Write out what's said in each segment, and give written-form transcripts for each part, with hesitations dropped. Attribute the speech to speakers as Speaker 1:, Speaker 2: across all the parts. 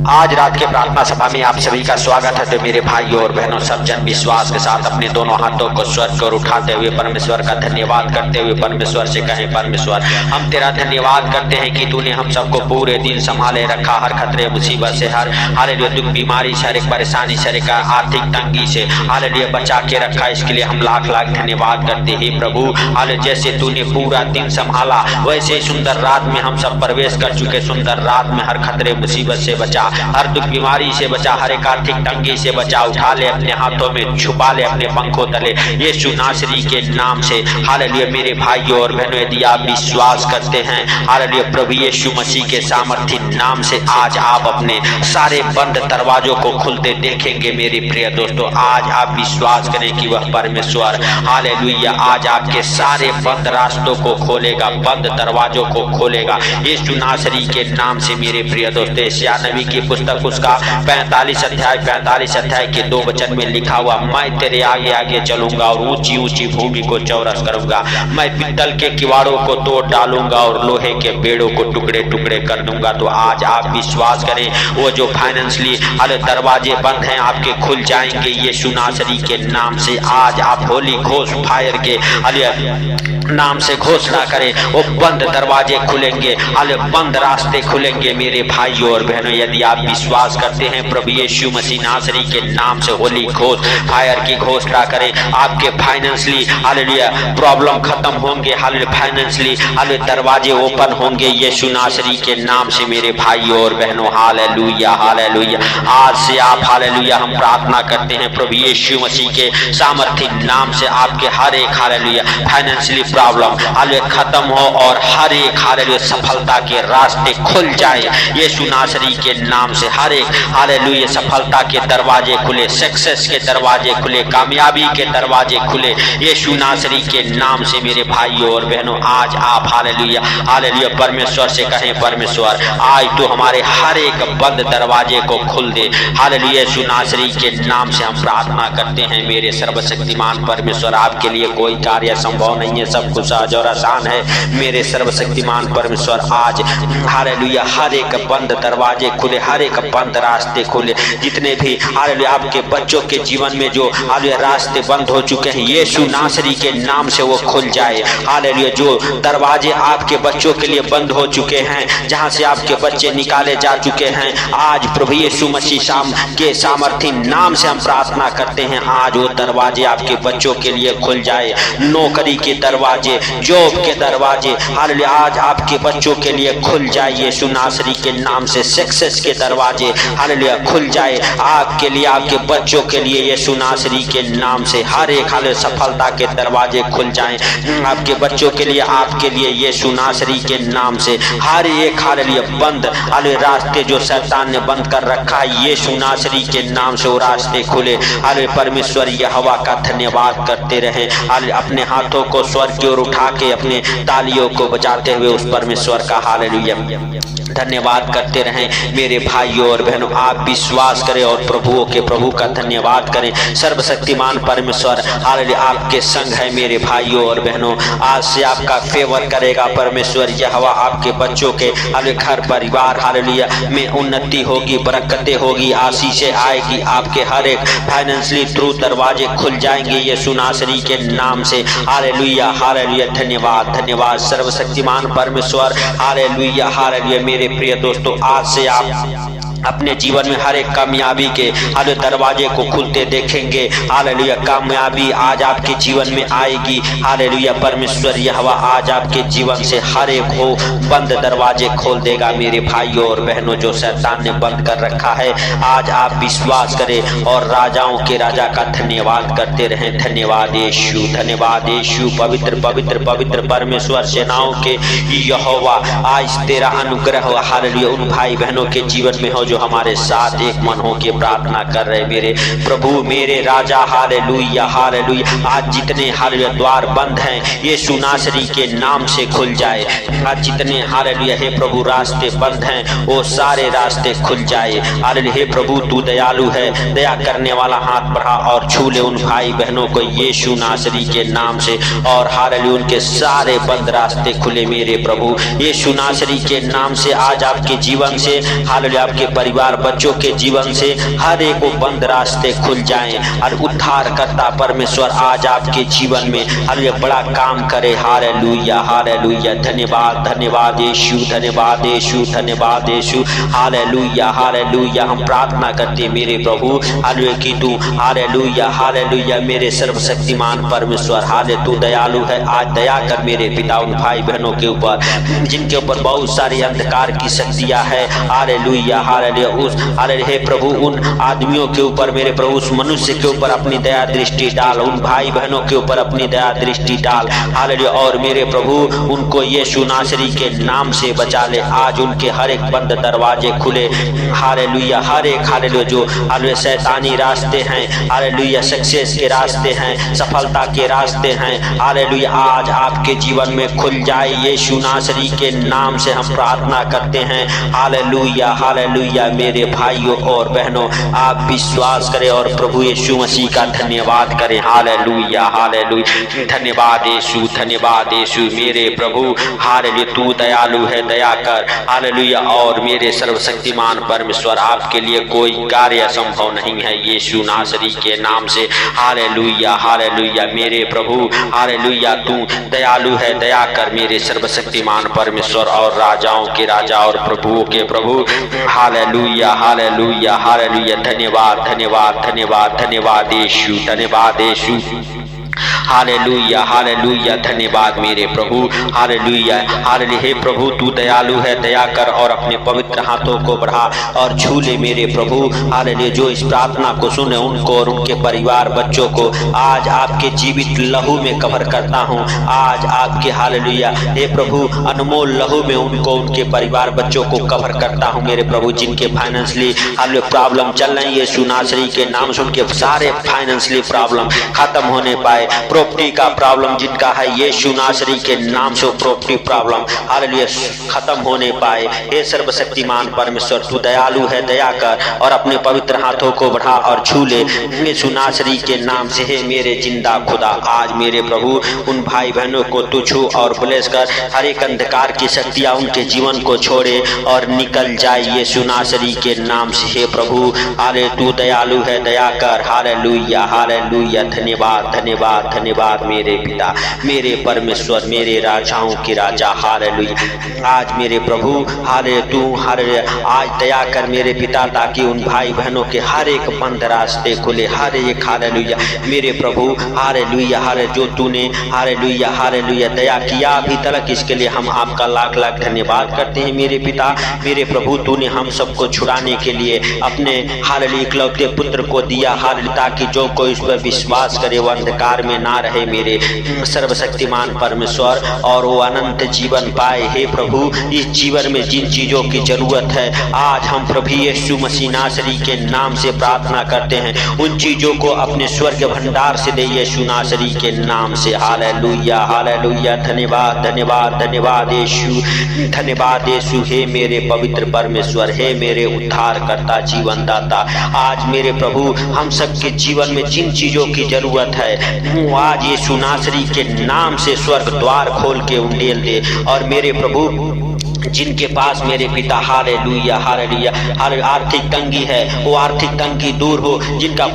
Speaker 1: आज रात के प्रार्थना सभा में आप सभी का स्वागत है। तो मेरे भाइयों और बहनों, सब जन विश्वास के साथ अपने दोनों हाथों को स्वर्ग और उठाते हुए परमेश्वर का धन्यवाद करते हुए परमेश्वर से कहें, परमेश्वर हम तेरा धन्यवाद करते हैं कि तूने हम सबको पूरे दिन संभाले रखा, हर खतरे मुसीबत से, हर हालेलुया दुख बीमारी से, हर एक परेशानी से, हर एक आर्थिक तंगी से हालेलुया बचा के रखा। इसके लिए हम लाख लाख धन्यवाद करते हैं प्रभु। हालेलुया जैसे तूने पूरा दिन संभाला वैसे सुंदर रात में हम सब प्रवेश कर चुके। सुंदर रात में हर खतरे मुसीबत से बचा, हर दुख बीमारी से बचा, हर एक आर्थिक तंगी से बचा। उठा ले अपने हाथों में, छुपा ले अपने पंखों तले यीशु नासरी के नाम से। हालेलुया मेरे भाइयों और बहनों, यदि आप विश्वास करते हैं हालेलुया प्रभु यीशु मसीह के सामर्थी नाम से, आज आप अपने सारे बंद दरवाजों को खुलते देखेंगे। मेरे प्रिय दोस्तों, आज आप विश्वास करें कि वह परमेश्वर हालेलुया आज आपके सारे बंद रास्तों को खोलेगा, बंद दरवाजों को खोलेगा यीशु नासरी के नाम से। मेरे प्रिय दोस्तों, यशायाह नबी की पुस्तक उसका 45 अध्याय के 2 वचन में लिखा हुआ, मैं तेरे आगे आगे चलूंगा और ऊंची ऊंची भूमि को चौरस करूंगा। मैं पित्तल के किवाड़ों को तोड़ डालूंगा और लोहे के बेड़ों को टुकड़े टुकड़े कर दूंगा। तो आज आप विश्वास करें, वो जो फाइनेंशियली दरवाजे बंद हैं आपके खुल जाएंगे यीशु नासरी के नाम से। आज आप होली घोष फायर के नाम से घोषणा करें, वो बंद दरवाजे खुलेंगे, बंद रास्ते खुलेंगे। मेरे भाइयों और बहनों, यदि आप विश्वास करते हैं प्रभु यीशु मसीह नासरी के नाम से होली घोष फायर की घोषणा करें, आपके फाइनेंशियली हालेलुया प्रॉब्लम खत्म होंगे, हालेलुया फाइनेंशियली हालेलुया दरवाजे ओपन होंगे यीशु नासरी के नाम से। मेरे भाइयों और बहनों, हालेलुया हालेलुया। आज से आप हालेलुया हम प्रार्थना करते हैं प्रभु यीशु मसीह के सामर्थी नाम से, आपके हर एक हालेलुया फाइनेंशियली प्रॉब्लम हालेलुया खत्म हो और हर एक हालेलुया सफलता के रास्ते खुल जाए यीशु नासरी के नाम से। हर एक हालेलुया सफलता के दरवाजे खुले, सक्सेस के दरवाजे खुले, कामयाबी के दरवाजे खुले यीशु नासरी के नाम से। मेरे भाइयों और बहनों, आज आप हालेलुया हालेलुया परमेश्वर से कहें, परमेश्वर आज तो हमारे हर एक बंद दरवाजे को खुल दे हालेलुया यीशु नासरी के नाम से हम प्रार्थना करते हैं। मेरे सर्वशक्तिमान परमेश्वर, आपके लिए कोई कार्य संभव नहीं है, सब कुछ सहज और आसान है। मेरे सर्वशक्तिमान परमेश्वर, आज हालेलुया हर एक बंद दरवाजे खुले, हर एक बंद रास्ते खुले। जितने भी हालेलुया आपके बच्चों के जीवन में जो हालेलुया रास्ते बंद हो चुके हैं यीशु नासरी के नाम से वो खुल जाए। हालेलुया जो दरवाजे आपके बच्चों के लिए बंद हो चुके हैं, जहां से आपके बच्चे निकाले जा चुके हैं, आज प्रभु यीशु मसीह के सामर्थी नाम से हम प्रार्थना करते हैं, आज वो दरवाजे आपके बच्चों के लिए खुल जाए। नौकरी के दरवाजे, जॉब के दरवाजे हालेलुया आज आपके बच्चों के लिए खुल जाए यीशु नासरी के नाम से। सक्सेस के दरवाजे हालेलुया खुल जाए आपके लिए, आपके बच्चों के लिए यीशु नासरी के नाम से। हर एक हालेलुया सफलता के दरवाजे खुल जाएं आपके बच्चों के लिए, आपके लिए यीशु नासरी के नाम से। हर एक हालेलुया बंद हालेलुया रास्ते जो शैतान ने बंद कर रखा है यीशु नासरी के नाम से वो रास्ते खुले। हालेलुया परमेश्वर यहोवा का धन्यवाद करते रहे, हालेलुया अपने हाथों को स्वर्ग की ओर उठा के अपने तालियों को बजाते हुए उस परमेश्वर का हालेलुया धन्यवाद करते रहें। मेरे भाइयों और बहनों, आप विश्वास करें और प्रभुओं के प्रभु का धन्यवाद करें। सर्वशक्तिमान परमेश्वर हालेलुया आपके संग है। मेरे भाइयों और बहनों, आज से आपका फेवर करेगा परमेश्वर यहोवा। आपके बच्चों के हालेलुया घर परिवार हालेलुया में उन्नति होगी, बरकतें होगी, आशीषें आएगी। आपके हर एक फाइनेंशियली थ्रू दरवाजे खुल जाएंगे यीशु नासरी के नाम से। हालेलुया हालेलुया धन्यवाद धन्यवाद सर्वशक्तिमान परमेश्वर। Hallelujah hallelujah. मेरे प्रिय दोस्तों, आज से आप अपने जीवन में हर एक कामयाबी के हालेलुया दरवाजे को खुलते देखेंगे। हालेलुया कामयाबी आज आपके जीवन में आएगी। हालेलुया परमेश्वर यहोवा आज आपके जीवन से हर एक हो बंद दरवाजे खोल देगा। मेरे भाइयों और बहनों, जो शैतान ने बंद कर रखा है, आज आप विश्वास करें और राजाओं के राजा का धन्यवाद करते रहें। धन्यवाद यीशु, धन्यवाद यीशु। पवित्र पवित्र पवित्र परमेश्वर सेनाओं के यहोवा, आज तेरा अनुग्रह हो हालेलुया उन भाई बहनों के जीवन में हो जो हमारे साथ एक मन हो के प्रार्थना कर रहे। मेरे प्रभु, मेरे राजा हालेलुया हालेलुया। आज जितने हालेलुया द्वार बंद हैं यीशु नासरी के नाम से खुल जाए। आज जितने हालेलुया हे प्रभु रास्ते बंद हैं वो सारे रास्ते खुल जाए। हालेलुया हे प्रभु, तू दयालु है, दया करने वाला हाथ बढ़ा और छू ले उन भाई बहनों को यीशु नासरी के नाम से, और हालेलुया उनके सारे बंद रास्ते खुले। मेरे प्रभु यीशु नासरी के नाम से आज आपके जीवन से हालेलुया आपके परिवार बच्चों के जीवन से हर एक वो बंद रास्ते खुल जाएं और उद्धारकर्ता परमेश्वर आज आपके जीवन में हर एक बड़ा काम करे। हालेलुया हालेलुया, धन्यवाद धन्यवाद यीशु, धन्यवाद यीशु, धन्यवाद यीशु। हालेलुया हालेलुया, हम प्रार्थना करते मेरे प्रभु हालेलुया कि तू हालेलुया हालेलुया मेरे सर्वशक्तिमान परमेश्वर हाले तू दयालु है। आज दया कर मेरे पिता उन भाई बहनों के ऊपर जिनके ऊपर बहुत सारी अंधकार की शक्तियां है। हालेलुया हालेलुया, उस हालेलुया हे प्रभु उन आदमियों के ऊपर मेरे प्रभु उस मनुष्य के ऊपर अपनी दया दृष्टि डाल, उन भाई बहनों के ऊपर अपनी दया दृष्टि डाल। हालेलुया, और मेरे प्रभु उनको यीशु नासरी के नाम से बचा ले। आज उनके हर एक बंद दरवाजे खुले। हालेलुया, हर एक हालेलुया जो हालेलुया शैतानी रास्ते हैं, हालेलुया सक्सेस के रास्ते हैं, सफलता के रास्ते हैं, हालेलुया आज आपके जीवन में खुल जाए। यीशु नासरी के नाम से हम प्रार्थना करते हैं। हालेलुया हालेलुया, मेरे भाइयों और बहनों आप विश्वास करें और प्रभु यीशु मसीह का धन्यवाद करें। हालेलुया हालेलुया, धन्यवाद यीशु, धन्यवाद यीशु मेरे प्रभु। हालेलुया, तू दयालु है, दया कर। हालेलुया, और मेरे सर्वशक्तिमान परमेश्वर आपके लिए कोई कार्य असंभव नहीं है यीशु नासरी के नाम से। हालेलुया हालेलुया, मेरे प्रभु हालेलुया तू दयालु है, दया कर मेरे सर्वशक्तिमान परमेश्वर और राजाओं के राजा और प्रभुओं के प्रभु। हालेलुया हालेलुया हालेलुया, धन्यवाद धन्यवाद धन्यवाद धन्यवाद यीशु, धन्यवाद यीशु। हालेलुया हालेलुया, धन्यवाद मेरे प्रभु। हालेलुया हालेलुया, हे प्रभु तू दयालु है, दया कर और अपने पवित्र हाथों को बढ़ा और छू ले मेरे प्रभु। हालेलुया, जो इस प्रार्थना को सुने उनको और उनके परिवार बच्चों को आज आपके जीवित लहू में कवर करता हूँ। आज आपके हालेलुया हे प्रभु अनमोल लहू में उनको उनके परिवार बच्चों को कवर करता हूँ मेरे प्रभु। जिनके फाइनेंशियली हालेलुया प्रॉब्लम चल रही है यीशु नासरी के नाम से उनके सारे फाइनेंशियली प्रॉब्लम खत्म होने पाए। प्रॉपर्टी का प्रॉब्लम जिनका है यीशु नासरी के नाम से प्रॉपर्टी प्रॉब्लम हालेलुया खत्म होने पाए। हे सर्वशक्तिमान परमेश्वर तू दयालु है, दया कर और अपने पवित्र हाथों को बढ़ा और छू ले यीशु नासरी के नाम से। हे मेरे जिंदा खुदा आज मेरे प्रभु उन भाई बहनों को तू छू और ब्लेस कर। हर एक अंधकार की शक्तियां उनके जीवन को छोड़े और निकल जाए यीशु नासरी के नाम से। हे प्रभु हाले तू दयालु है, दया कर। हालेलुया हालेलुया, धन्यवाद धन्यवाद धन्यवाद मेरे पिता, मेरे परमेश्वर, मेरे राजाओं के राजा। हालेलुया, आज मेरे प्रभु हाले तू हाले आज दया कर मेरे पिता, ताकि उन भाई बहनों के हर एक बंद रास्ते खुले। हर एक हालेलुया मेरे प्रभु हालेलुया हाले जो तूने हालेलुया हालेलुया दया किया अभी तक, इसके लिए हम आपका लाख लाख धन्यवाद करते हैं मेरे पिता। मेरे प्रभु तूने हम सबको छुड़ाने के लिए अपने हालेलुया इकलौते पुत्र को दिया हालेलुया, ताकि जो कोई उस पर विश्वास करे वो अंधकार में ना रहे मेरे सर्वशक्तिमान परमेश्वर, और वो अनंत जीवन पाए। हे प्रभु इस जीवन में जिन चीजों की जरूरत है आज हम प्रभु यीशु मसीह नासरी के नाम से प्रार्थना करते हैं, उन चीजों को अपने स्वर्ग भंडार से दे यीशु नासरी के नाम से। हालेलुया हालेलुया, धन्यवाद धन्यवाद धन्यवाद यीशु, धन्यवाद यीशु। हे मेरे पवित्र परमेश्वर, हे मेरे उद्धार करता जीवन दाता, आज मेरे प्रभु हम सबके जीवन में जिन चीजों की जरूरत है आज यीशु नासरी के नाम से स्वर्ग द्वार खोल के उंडेल दे। और मेरे प्रभु जिनके पास मेरे पिता हालेलुया हालेलुया आर्थिक तंगी है वो आर्थिक तंगी दूर हो। जिनका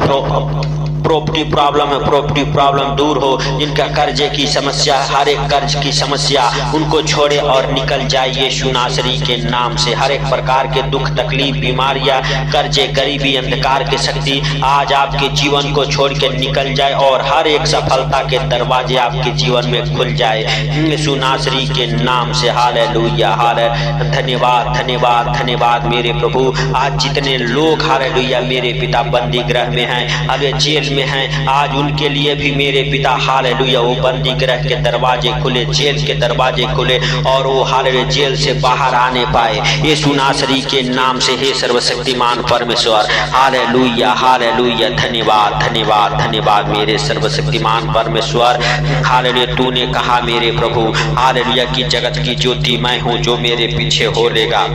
Speaker 1: प्रॉपर्टी प्रॉब्लम है प्रॉपर्टी प्रॉब्लम दूर हो। जिनका कर्जे की समस्या, हर एक कर्ज की समस्या उनको छोड़े और निकल जाए यीशु नासरी के नाम से। हर एक प्रकार के दुख तकलीफ बीमारियां कर्जे गरीबी अंधकार के शक्ति आज आपके जीवन को छोड़ के निकल जाए और हर एक सफलता के दरवाजे आपके जीवन में खुल जाए यीशु नासरी के नाम से। हालेलुया हालेलुया, धन्यवाद धन्यवाद धन्यवाद मेरे प्रभु। आज जितने लोग हालेलुया मेरे पिता बंदी गृह में हैं, अरे जेल में हैं, आज उनके लिए भी मेरे पिता हालेलुया वो बंदी गृह के दरवाजे खुले, जेल के दरवाजे खुले और वो हालेलुया जेल से बाहर आने पाए यीशु नासरी के नाम से। हे सर्वशक्तिमान परमेश्वर हालेलुया हालेलुया, धन्यवाद धन्यवाद धन्यवाद मेरे सर्वशक्तिमान परमेश्वर। हालेलुया तूने कहा मेरे प्रभु हालेलुया की जगत की ज्योति मैं हूँ, जो मेरे पीछे हो लेगा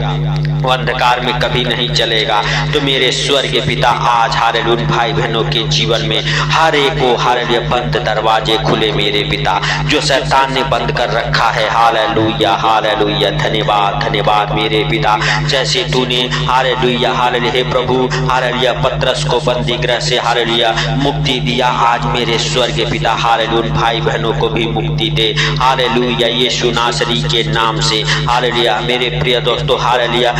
Speaker 1: वो अंधकार में कभी नहीं चलेगा। तो मेरे स्वर्गीय पिता आज हालेलुया भाई बहनों के जीवन में हर एक को हालेलुया बंद दरवाजे खुले मेरे पिता, जो शैतान ने बंद कर रखा है। हालेलुया हालेलुया, धन्यवाद धन्यवाद मेरे पिता। जैसे तूने हालेलुया हालेलुया हे प्रभु हालेलुया पतरस को बंदी गृह से हालेलुया मुक्ति दिया, आज मेरे स्वर्ग पिता हालेलुया उन भाई बहनों को भी मुक्ति दे हालेलुया यीशु नासरी के नाम से। हालेलुया मेरे प्रिय दोस्तों, हालेलुया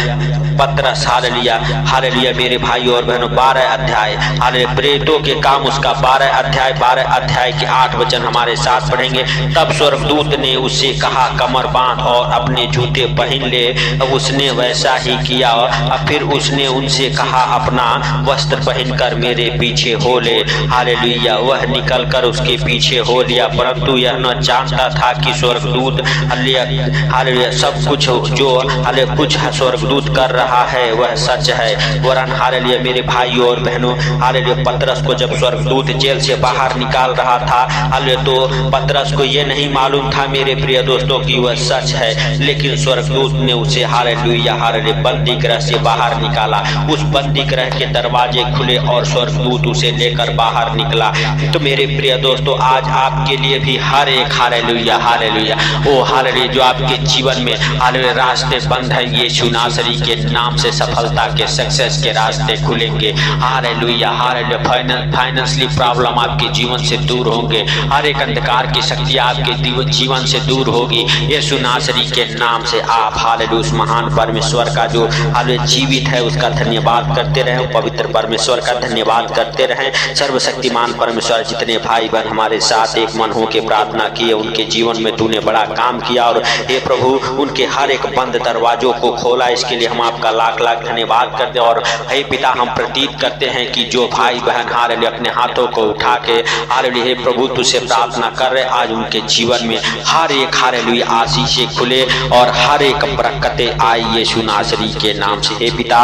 Speaker 1: पतरस हालेलुया हालेलुया मेरे भाइयों और बहनों 12 अध्याय हालेलुया प्रेरितों के काम उसका 12 अध्याय के 8 वचन हमारे साथ पढ़ेंगे। तब स्वर्गदूत ने उससे कहा, कमर बांध और अपने जूते पहन ले। उसने वैसा ही किया। फिर उसने उनसे कहा, अपना वस्त्र पहनकर मेरे पीछे हो ले। हालेलुया वह निकलकर उसके पीछे हो लिया, परंतु यह न जानता था कि स्वर्गदूत हालेलुया सब कुछ जो हालेलुया कुछ स्वर्गदूत कर रहा है वह सच है। वरन हालेलुया मेरे भाइयों और बहनों, हालेलुया पतरस को जब स्वर्गदूत जेल से बाहर निकाल रहा था हालेलुया, तो पतरस को यह नहीं मालूम था मेरे प्रिय दोस्तों कि वह सच है, लेकिन स्वर्गदूत ने उसे हालेलुया हालेलुया बंदी गृह से बाहर निकाला। उस बंदी गृह के दरवाजे खुले और स्वर्गदूत उसे लेकर बाहर निकला। तो मेरे प्रिय दोस्तों, आज आपके लिए भी हर एक हालेलुया हालेलुया ओ हालेलुया जो आपके जीवन में हालेलुया रास्ते बंद है, यीशु नासरी के नाम से सफलता के सक्सेस के रास्ते खुलेंगे। हालेलुया हालेलुया फाइनेंशियली प्रॉब्लम आपके जीवन से दूर होंगे, हर एक अंधकार की शक्ति आपके जीवन से दूर होगी यीशु नासरी के नाम से। आप हालेलुया उस महान परमेश्वर का जो हालेलुया जीवित है उसका धन्यवाद करते रहें, पवित्र परमेश्वर का धन्यवाद करते रहें। सर्वशक्तिमान परमेश्वर, जितने भाई बहन हमारे साथ एक मन होकर प्रार्थना किए, उनके जीवन में तूने बड़ा काम किया और हे प्रभु उनके हर एक बंद दरवाजों को खोला, इसके लिए हम आपका लाख लाख धन्यवाद करते हैं। और हे पिता, हम प्रतीत करते हैं कि जो भाई बहन हालेलुया अपने हाथों को उठा के हालेलुया हे प्रभु तुझसे प्रार्थना कर रहे, आज उनके जीवन में हर एक हालेलुया आशीषें खुले और हर एक बरकतें आई यीशु नासरी के नाम से। हे पिता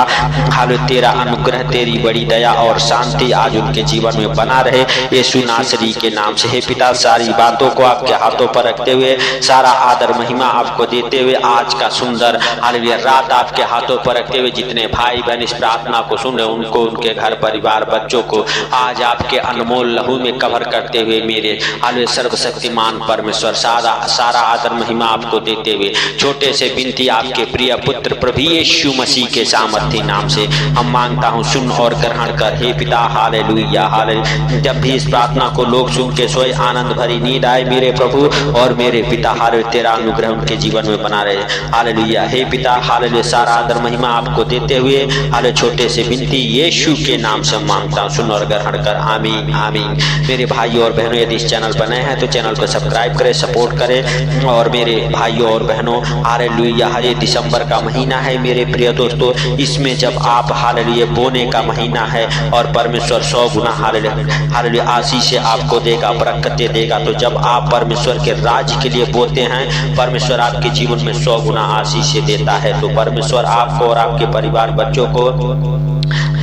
Speaker 1: हालेलुया तेरा अनुग्रह, तेरी बड़ी दया और शांति आज उनके जीवन में बना रहे यीशु नासरी के नाम से। हे पिता, सारी बातों को आपके हाथों पर रखते हुए, सारा आदर महिमा आपको देते हुए, आज का सुंदर हालेलुया रात आपके हाथों पर रखते हुए, जितने भाई बहन इस प्रार्थना को सुन रहे उनको, उनके घर परिवार बच्चों को आज आपके अनमोल लहू में कवर करते हुए मेरे हालेलुया सर्वशक्तिमान परमेश्वर सारा आदर महिमा आपको देते हुए, छोटे से विनती आपके प्रिय पुत्र प्रभु यीशु मसीह के सामर्थ्य नाम से हम मांगता हूँ, सुन और ग्रहण कर। हे पिता हालेलुया हालेलुया जब भी इस प्रार्थना को लोग सुन के सोए, आनंद भरी नींद आए मेरे प्रभु और मेरे पिता हालेलुया तेरा अनुग्रह उनके जीवन में बना रहे हालेलुया। हे पिता हालेलुया सारा आदर महिमा आपको देते हुए हालेलुया छोटे से विनती यीशु के नाम से मांगता हूँ, सुन और ग्रहण कर। आमीन आमीन। मेरे भाइयों और बहनों, यदि इस चैनल पर नए हैं तो चैनल को सब्सक्राइब करें, सपोर्ट करें। और मेरे भाइयों और बहनों, हालेलुया ये दिसंबर का महीना है मेरे प्रिय दोस्तों, इसमें जब आप हालेलुया बोने का महीना है और परमेश्वर 100 गुना हालेलुया आशीष आपको देगा, बरकतें देगा। तो जब आप परमेश्वर के राज्य के लिए बोते हैं, परमेश्वर आपके जीवन में 100 गुना आशीष देता है। तो परमेश्वर आपको और आपके परिवार बच्चों को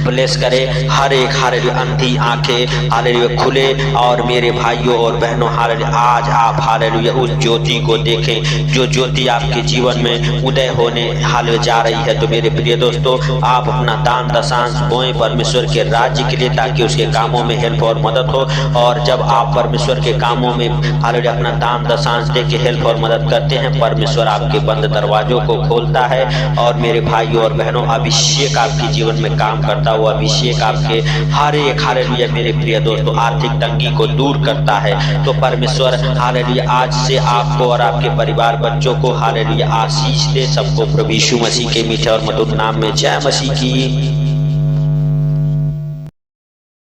Speaker 1: ब्लेस करे, हर एक हालेलुया अंधी आंखें हालेलुया खुले। और मेरे भाइयों और बहनों, हालेलुया आज आप हालेलुया उस ज्योति को देखें जो ज्योति आपके जीवन में उदय होने हालेलुया जा रही है। तो मेरे प्रिय दोस्तों, आप अपना दान दशांश बोएं परमेश्वर के राज्य के लिए, ताकि उसके कामों में हेल्प और मदद हो। और जब आप परमेश्वर के कामों में हालेलुया अपना दान दशांश दे के हेल्प और मदद करते हैं, परमेश्वर आपके बंद दरवाजों को खोलता है। और मेरे भाइयों और बहनों, अभिषेक आपके जीवन में काम करता, वो अभिषेक आपके हर एक हालेलुया मेरे प्रिय दोस्तों आर्थिक तंगी को दूर करता है। तो परमेश्वर हालेलुया आज से आपको और आपके परिवार बच्चों को हालेलुया आशीष दे। सबको प्रभु यीशु मसीह के मीठे और मधुर नाम में जय मसीह की।